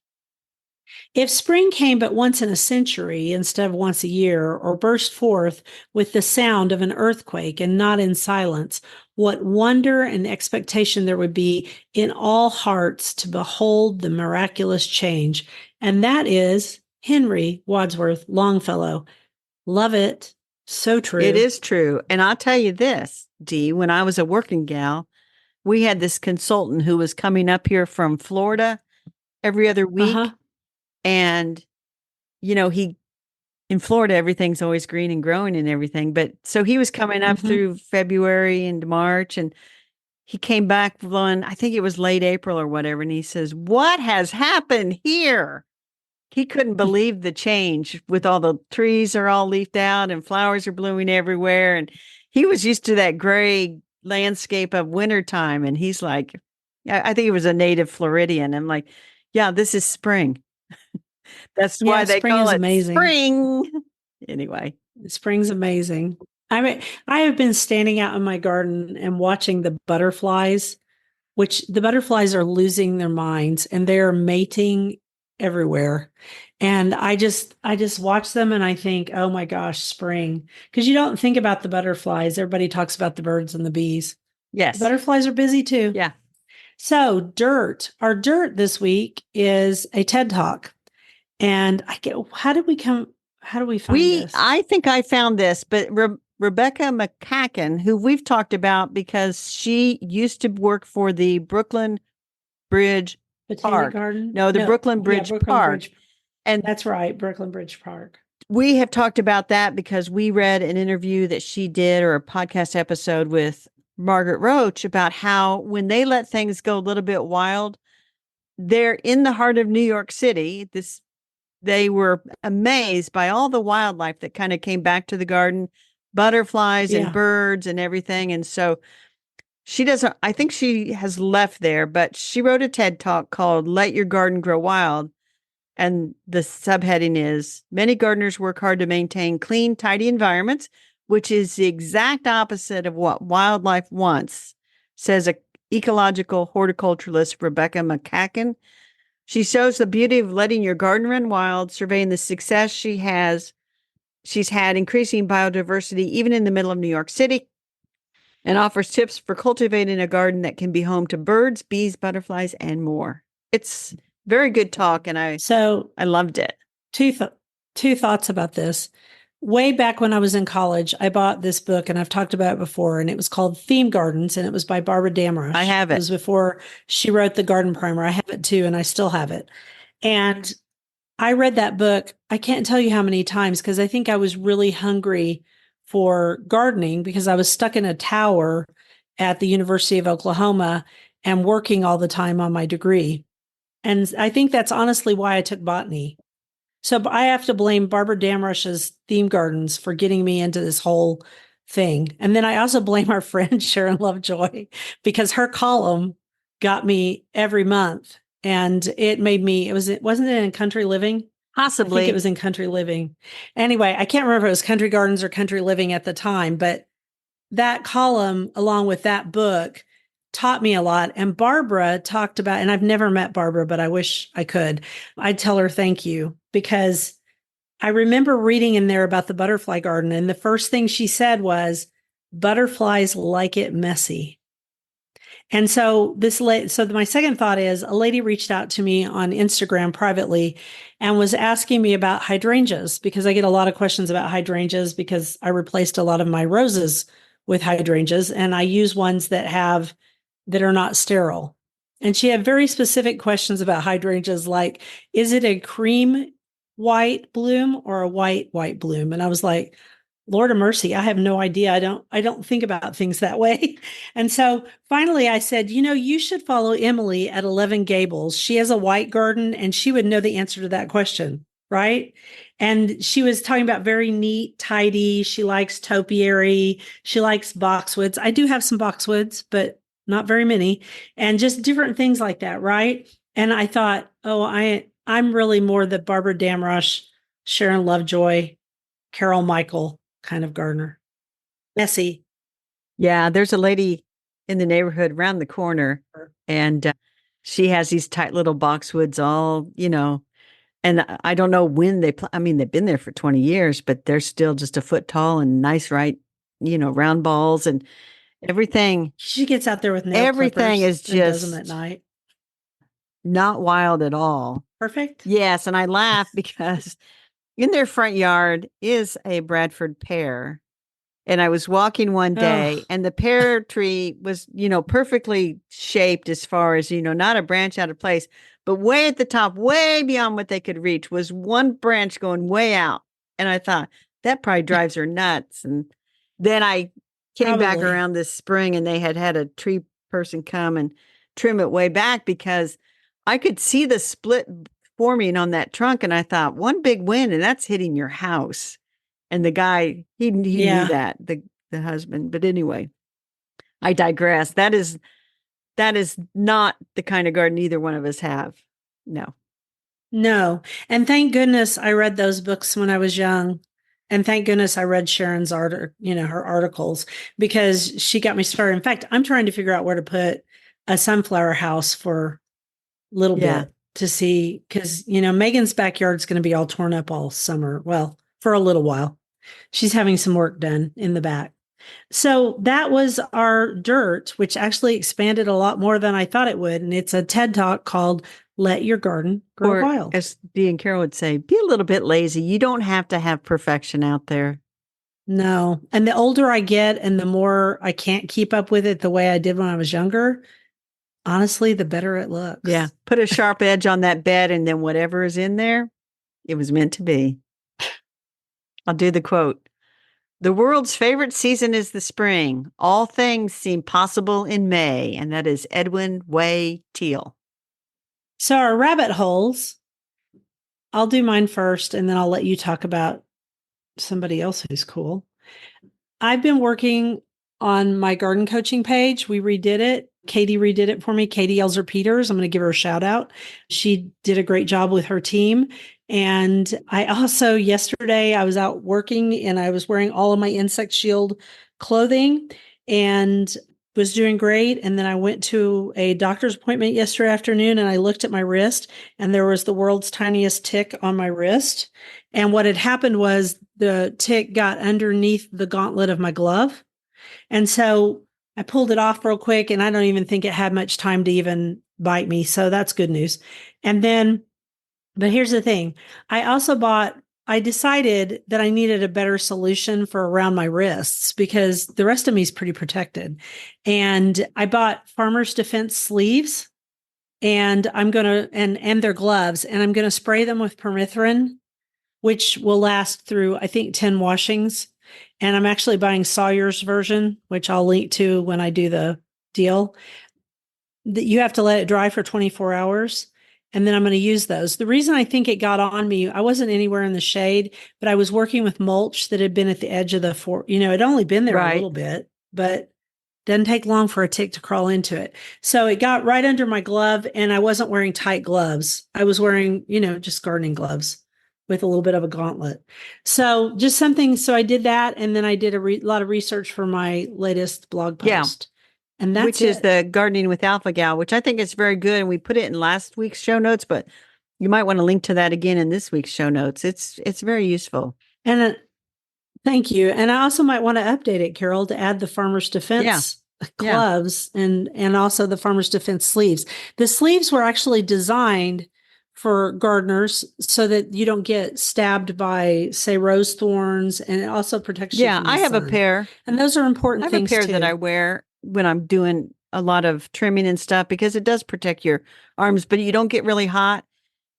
S2: If spring came but once in a century instead of once a year, or burst forth with the sound of an earthquake and not in silence, what wonder and expectation there would be in all hearts to behold the miraculous change. And that is Henry Wadsworth Longfellow. Love it. So
S1: It
S2: true.
S1: is true. And I'll tell you this, Dee, when I was a working gal, we had this consultant who was coming up here from Florida every other
S2: Uh huh.
S1: week. And, he in Florida, everything's always green and growing and everything. But so he was coming up
S2: Mm-hmm.
S1: through February and March, and he came back one, I think it was late April or whatever. And he says, "What has happened here?" He couldn't believe the change with all the trees are all leafed out and flowers are blooming everywhere. And he was used to that gray landscape of wintertime. And he's like, I think he was a native Floridian. I'm like, yeah, this is spring. That's why
S2: Yeah,
S1: they
S2: spring
S1: call
S2: is
S1: it
S2: amazing.
S1: spring. Anyway,
S2: Spring's amazing. I have been standing out in my garden and watching the butterflies, which the butterflies are losing their minds and they're mating everywhere. And I just watch them and I think, oh my gosh, spring. Because you don't think about the butterflies. Everybody talks about the birds and the bees. The
S1: yes.
S2: butterflies are busy too.
S1: Yeah.
S2: So, dirt. Our dirt this week is a TED Talk. And I get, how do we find this?
S1: I think I found this, but Rebecca McCacken, who we've talked about because she used to work for the Brooklyn Bridge
S2: Botanic
S1: Park.
S2: Garden?
S1: No, the
S2: No,
S1: Brooklyn
S2: yeah,
S1: Bridge
S2: Brooklyn
S1: Park.
S2: Bridge.
S1: And
S2: That's right, Brooklyn Bridge Park.
S1: we have talked about that because we read an interview that she did or a podcast episode with Margaret Roach about how when they let things go a little bit wild, they're in the heart of New York City. They were amazed by all the wildlife that kind of came back to the garden, butterflies and
S2: Yeah.
S1: birds and everything. And so she doesn't, I think she has left there, but she wrote a TED talk called Let Your Garden Grow Wild. And the subheading is Many gardeners work hard to maintain clean, tidy environments, which is the exact opposite of what wildlife wants, says a ecological horticulturalist Rebecca McCacken. She shows the beauty of letting your garden run wild, surveying the success she's had increasing biodiversity even in the middle of New York City, and offers tips for cultivating a garden that can be home to birds, bees, butterflies, and more. It's very good talk, and
S2: So
S1: I loved it.
S2: two th- two thoughts about this. Way back when I was in college, I bought this book, and I've talked about it before, and it was called Theme Gardens, and it was by Barbara
S1: I
S2: Damrush.
S1: have
S2: It
S1: it.
S2: was before she wrote the Garden Primer. I have it too, and I still have it. And I read that book, I can't tell you how many times, because I think I was really hungry for gardening because I was stuck in a tower at the University of Oklahoma and working all the time on my degree. And I think that's honestly why I took botany. So I have to blame Barbara Damrush's Theme Gardens for getting me into this whole thing. And then I also blame our friend Sharon Lovejoy because her column got me every month. And it made me, wasn't it in Country Living? I think it
S1: Possibly.
S2: was in Country Living. Anyway, I can't remember if it was Country Gardens or Country Living at the time, but that column, along with that book, taught me a lot. And Barbara talked about, and I've never met Barbara, but I wish I could. I'd tell her thank you because I remember reading in there about the butterfly garden. And the first thing she said was, butterflies like it messy. And so so my second thought is a lady reached out to me on Instagram privately and was asking me about hydrangeas because I get a lot of questions about hydrangeas because I replaced a lot of my roses with hydrangeas and I use ones that are not sterile. And she had very specific questions about hydrangeas like, is it a cream white bloom or a white bloom? And I was like, Lord of mercy, I have no idea. I don't think about things that way. And so finally I said, you should follow Emily at 11 Gables. She has a white garden and she would know the answer to that question, right? And she was talking about very neat, tidy. She likes topiary. She likes boxwoods. I do have some boxwoods, but not very many, and just different things like that, right? And I thought, oh, I'm really more the Barbara Damrush, Sharon Lovejoy, Carol Michael kind of gardener. Messy.
S1: Yeah, there's a lady in the neighborhood around the corner, and she has these tight little boxwoods all, and I don't know when I mean, they've been there for 20 years, but they're still just a foot tall and nice, right, round balls and everything.
S2: She gets out there with nail
S1: Everything
S2: clippers
S1: is
S2: and does them at
S1: just
S2: night.
S1: not wild at all.
S2: Perfect.
S1: Yes, and I laugh because in their front yard is a Bradford pear. And I was walking one day
S2: Oh,
S1: and the pear tree was, perfectly shaped as far as, not a branch out of place, but way at the top, way beyond what they could reach was one branch going way out. And I thought that probably drives her nuts. And then I came back
S2: probably.
S1: around this spring and they had a tree person come and trim it way back because I could see the split forming on that trunk. And I thought one big wind and that's hitting your house. And the guy, he knew
S2: Yeah.
S1: that, the husband. But anyway, I digress. That is not the kind of garden either one of us have. No.
S2: No. And thank goodness I read those books when I was young. And thank goodness I read Sharon's her articles because she got me started. In fact, I'm trying to figure out where to put a sunflower house for a little
S1: Yeah.
S2: bit to see because Megan's backyard's going to be all torn up all summer. Well, for a little while. She's having some work done in the back. So that was our dirt, which actually expanded a lot more than I thought it would. And it's a TED talk called Let Your Garden Grow
S1: Or
S2: Wild.
S1: as Dee and Carol would say, be a little bit lazy. You don't have to have perfection out there.
S2: No. And the older I get and the more I can't keep up with it the way I did when I was younger, honestly, the better it looks.
S1: Yeah. Put a sharp edge on that bed and then whatever is in there, it was meant to be. I'll do the quote. The world's favorite season is the spring. All things seem possible in May. And that is Edwin Way Teal.
S2: So our rabbit holes, I'll do mine first and then I'll let you talk about somebody else who's cool. I've been working on my garden coaching page. We redid it. Katie redid it for me. Katie Elzer Peters. I'm going to give her a shout out. She did a great job with her team. And I also, yesterday, I was out working and I was wearing all of my insect shield clothing and was doing great. And then I went to a doctor's appointment yesterday afternoon and I looked at my wrist and there was the world's tiniest tick on my wrist. And what had happened was the tick got underneath the gauntlet of my glove. And so I pulled it off real quick and I don't even think it had much time to even bite me. So that's good news. And then, but here's the thing. I decided that I needed a better solution for around my wrists because the rest of me is pretty protected. And I bought Farmer's Defense sleeves and and their gloves and I'm going to spray them with permethrin which will last through, I think, 10 washings. And I'm actually buying Sawyer's version, which I'll link to when I do the deal. That you have to let it dry for 24 hours. And then I'm going to use those. The reason I think it got on me, I wasn't anywhere in the shade, but I was working with mulch that had been at the edge of it'd only been there a little bit, but doesn't take long for a tick to crawl into it. So it got right under my glove and I wasn't wearing tight gloves. I was wearing, just gardening gloves with a little bit of a gauntlet. So just something. So I did that. And then I did a lot of research for my latest blog post. And that's
S1: which is the Gardening with Alpha Gal, which I think is very good. And we put it in last week's show notes, but you might want to link to that again in this week's show notes. It's very useful.
S2: And thank you. And I also might want to update it, Carol, to add the Farmer's Defense gloves and also the Farmer's Defense sleeves. The sleeves were actually designed for gardeners so that you don't get stabbed by, say, rose thorns, and it also protects you from the
S1: I have
S2: sun.
S1: a pair.
S2: And those are important
S1: I have
S2: things
S1: a pair
S2: too.
S1: that I wear when I'm doing a lot of trimming and stuff because it does protect your arms, but you don't get really hot.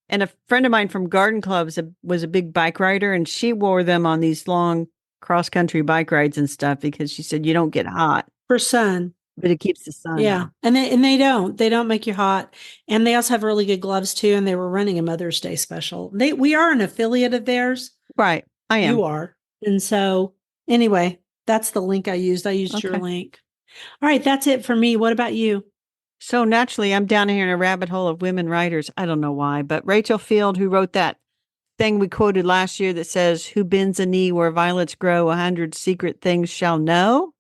S1: And a friend of mine from Garden Clubs was a big bike rider, and she wore them on these long cross country bike rides and stuff because she said you don't get hot
S2: for sun,
S1: but it keeps the sun.
S2: Yeah,
S1: off.
S2: and they don't make you hot, and they also have really good gloves too. And they were running a Mother's Day special. We are an affiliate of theirs,
S1: right? I am.
S2: You are, and so anyway, that's the link I used. I used your link. All right, that's it for me. What about you?
S1: So naturally, I'm down here in a rabbit hole of women writers. I don't know why, but Rachel Field, who wrote that thing we quoted last year that says, "Who bends a knee where violets grow, 100 secret things shall know."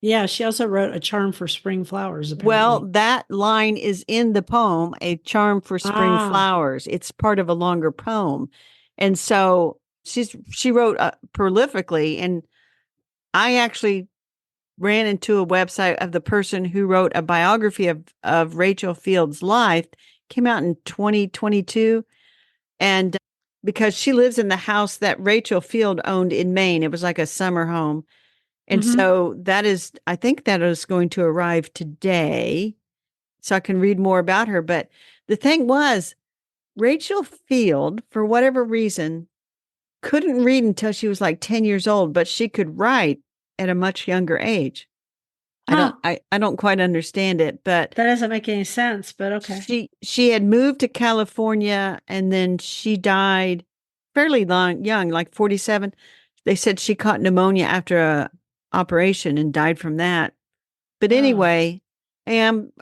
S2: Yeah, she also wrote A Charm for Spring Flowers,
S1: Well,
S2: apparently.
S1: that line is in the poem, A Charm for Spring
S2: Ah,
S1: Flowers. It's part of a longer poem. And so she wrote prolifically. And I actually ran into a website of the person who wrote a biography of Rachel Field's life, came out in 2022. And because she lives in the house that Rachel Field owned in Maine, it was like a summer home. And
S2: mm-hmm.
S1: so I think that is going to arrive today. So I can read more about her. But the thing was, Rachel Field, for whatever reason, couldn't read until she was like 10 years old, but she could write at a much younger age.
S2: Huh.
S1: I don't quite understand it, but
S2: That doesn't make any sense, but okay.
S1: she had moved to California and then she died fairly young, like 47. They said she caught pneumonia after a operation and died from that. But
S2: Oh,
S1: anyway, I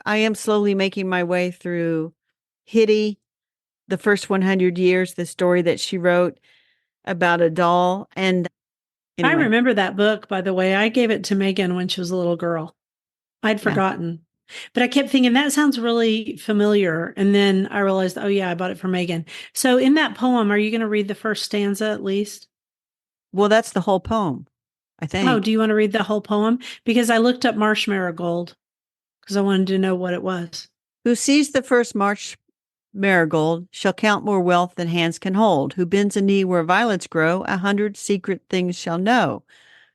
S1: am slowly making my way through Hitty, the first 100 years, the story that she wrote about a doll. And
S2: I
S1: anyway,
S2: remember that book, by the way. I gave it to Megan when she was a little girl. I'd
S1: yeah.
S2: forgotten. But I kept thinking that sounds really familiar. And then I realized, oh, yeah, I bought it for Megan. So in that poem, are you going to read the first stanza at least?
S1: Well, that's the whole poem, I
S2: Oh,
S1: think.
S2: do you want to read the whole poem? Because I looked up Marsh Marigold because I wanted to know what it was.
S1: Who sees the first March marigold shall count more wealth than hands can hold. Who bends a knee where violets grow, 100 secret things shall know.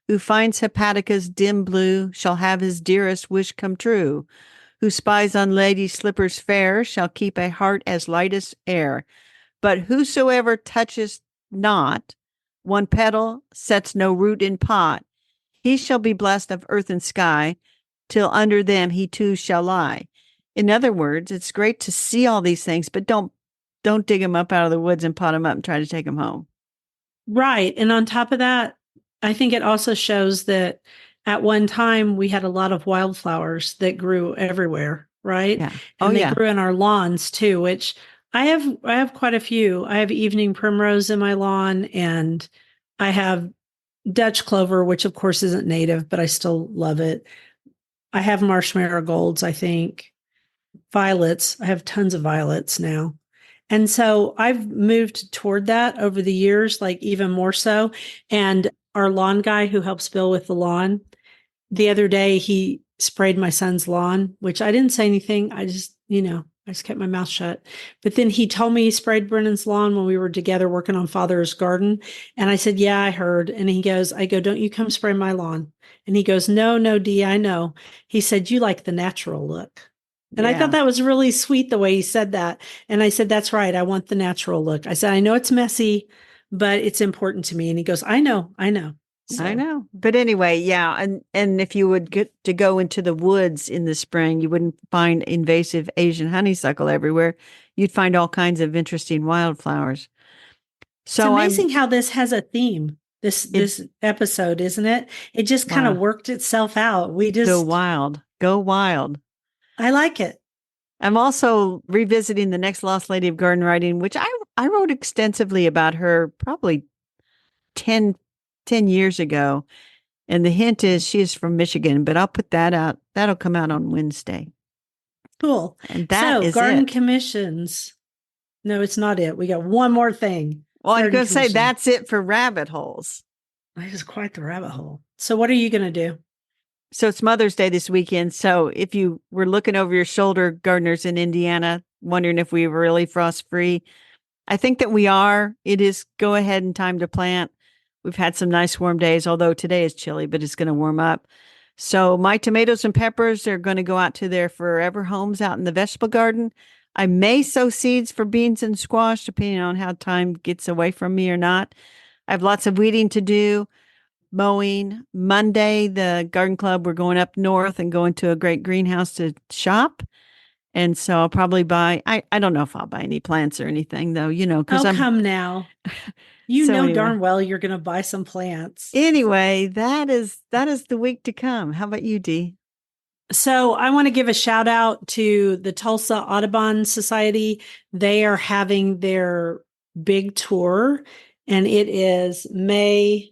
S1: Who finds Hepaticas dim blue shall have his dearest wish come true. Who spies on lady slippers fair shall keep a heart as light as air. But whosoever touches not one petal sets no root in pot. He shall be blessed of earth and sky, till under them he too shall lie. In other words, it's great to see all these things, but don't dig them up out of the woods and pot them up and try to take them home.
S2: Right. And on top of that, I think it also shows that at one time we had a lot of wildflowers that grew everywhere, right?
S1: Yeah. Oh
S2: And they
S1: yeah.
S2: grew in our lawns too, which I have quite a few. I have evening primrose in my lawn and I have Dutch clover, which of course isn't native, but I still love it. I have marsh marigolds, I think. Violets. I have tons of violets now. And so I've moved toward that over the years, like even more so. And our lawn guy who helps Bill with the lawn, the other day he sprayed my son's lawn, which I didn't say anything. I just kept my mouth shut. But then he told me he sprayed Brennan's lawn when we were together working on Father's garden. And I said, yeah, I heard. And I go, don't you come spray my lawn. And he goes, no, no, Dee, I know. He said, you like the natural look. And I thought
S1: Yeah.
S2: that was really sweet the way he said that. And I said, that's right. I want the natural look. I said, I know it's messy, but it's important to me. And he goes, I know, I know.
S1: I
S2: So
S1: know. But anyway, yeah, and if you would get to go into the woods in the spring, you wouldn't find invasive Asian honeysuckle everywhere. You'd find all kinds of interesting wildflowers.
S2: it's
S1: So I'm
S2: amazing how this has a theme,
S1: it
S2: this episode, isn't it? It just kind of
S1: wow.
S2: worked itself out.
S1: Go wild. Go wild.
S2: I like it.
S1: I'm also revisiting the next Lost Lady of Garden Writing, which I wrote extensively about her probably 10 years ago. And the hint is she is from Michigan, but I'll put that out. That'll come out on Wednesday.
S2: Cool.
S1: And that
S2: So,
S1: is
S2: garden
S1: it.
S2: commissions. No, it's not it. We got one more thing.
S1: Well, I was
S2: Garden
S1: going to say
S2: commission.
S1: that's it for rabbit holes.
S2: That is quite the rabbit hole. So, what are you going to do?
S1: So it's Mother's Day this weekend. So if you were looking over your shoulder, gardeners in Indiana, wondering if we were really frost free, I think that we are. It is go ahead and time to plant. We've had some nice warm days, although today is chilly, but it's going to warm up. So my tomatoes and peppers are going to go out to their forever homes out in the vegetable garden. I may sow seeds for beans and squash, depending on how time gets away from me or not. I have lots of weeding to do, mowing. Monday, the garden club, we're going up north and going to a great greenhouse to shop. And so I'll probably I don't know if I'll buy any plants or anything though, because
S2: Oh,
S1: I'm,
S2: come now. You
S1: so
S2: know
S1: anyway.
S2: darn well you're going to buy some plants.
S1: Anyway, that is the week to come. How about you, Dee?
S2: So I want to give a shout out to the Tulsa Audubon Society. They are having their big tour, and it is May.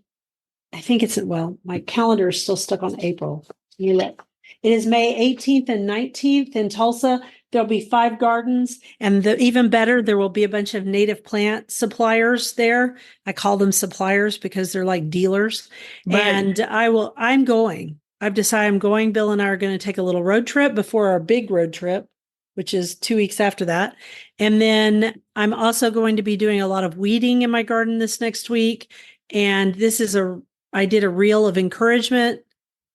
S2: I think it's, well, my calendar is still stuck on April. You look. It is May 18th and 19th in Tulsa. There'll be 5 gardens, and even better, there will be a bunch of native plant suppliers there. I call them suppliers because they're like dealers.
S1: Right.
S2: And I'm going. I've decided I'm going. Bill and I are going to take a little road trip before our big road trip, which is 2 weeks after that. And then I'm also going to be doing a lot of weeding in my garden this next week. And I did a reel of encouragement.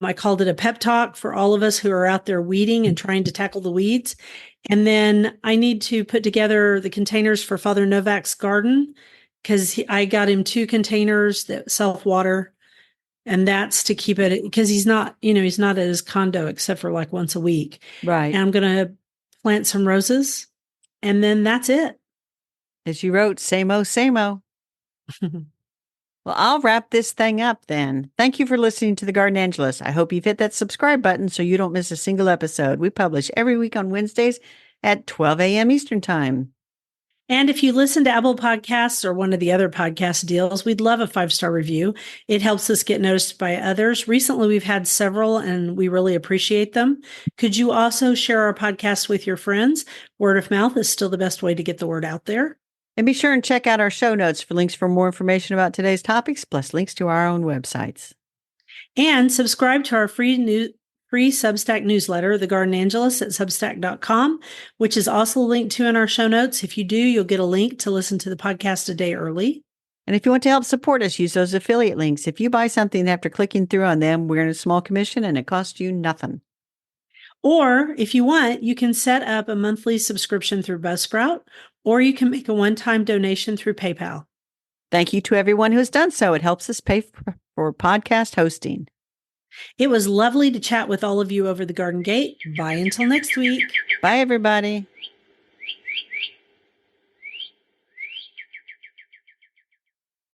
S2: I called it a pep talk for all of us who are out there weeding and trying to tackle the weeds. And then I need to put together the containers for Father Novak's garden because I got him 2 containers that self-water. And that's to keep it because he's not at his condo except for like once a week.
S1: Right.
S2: And I'm going to plant some roses. And then that's it.
S1: As you wrote, same-o, same-o. Well, I'll wrap this thing up then. Thank you for listening to The Garden Angelist. I hope you've hit that subscribe button so you don't miss a single episode. We publish every week on Wednesdays at 12 a.m. Eastern Time.
S2: And if you listen to Apple Podcasts or one of the other podcast deals, we'd love a 5-star review. It helps us get noticed by others. Recently, we've had several, and we really appreciate them. Could you also share our podcast with your friends? Word of mouth is still the best way to get the word out there.
S1: And be sure and check out our show notes for links for more information about today's topics, plus links to our own websites.
S2: And subscribe to our free Substack newsletter, The Garden Angelist, at substack.com, which is also linked to in our show notes. If you do, you'll get a link to listen to the podcast a day early.
S1: And if you want to help support us, use those affiliate links. If you buy something after clicking through on them, we're in a small commission and it costs you nothing.
S2: Or if you want, you can set up a monthly subscription through Buzzsprout, or you can make a one-time donation through PayPal.
S1: Thank you to everyone who has done so. It helps us pay for podcast hosting.
S2: It was lovely to chat with all of you over the Garden Gate. Bye until next week.
S1: Bye, everybody.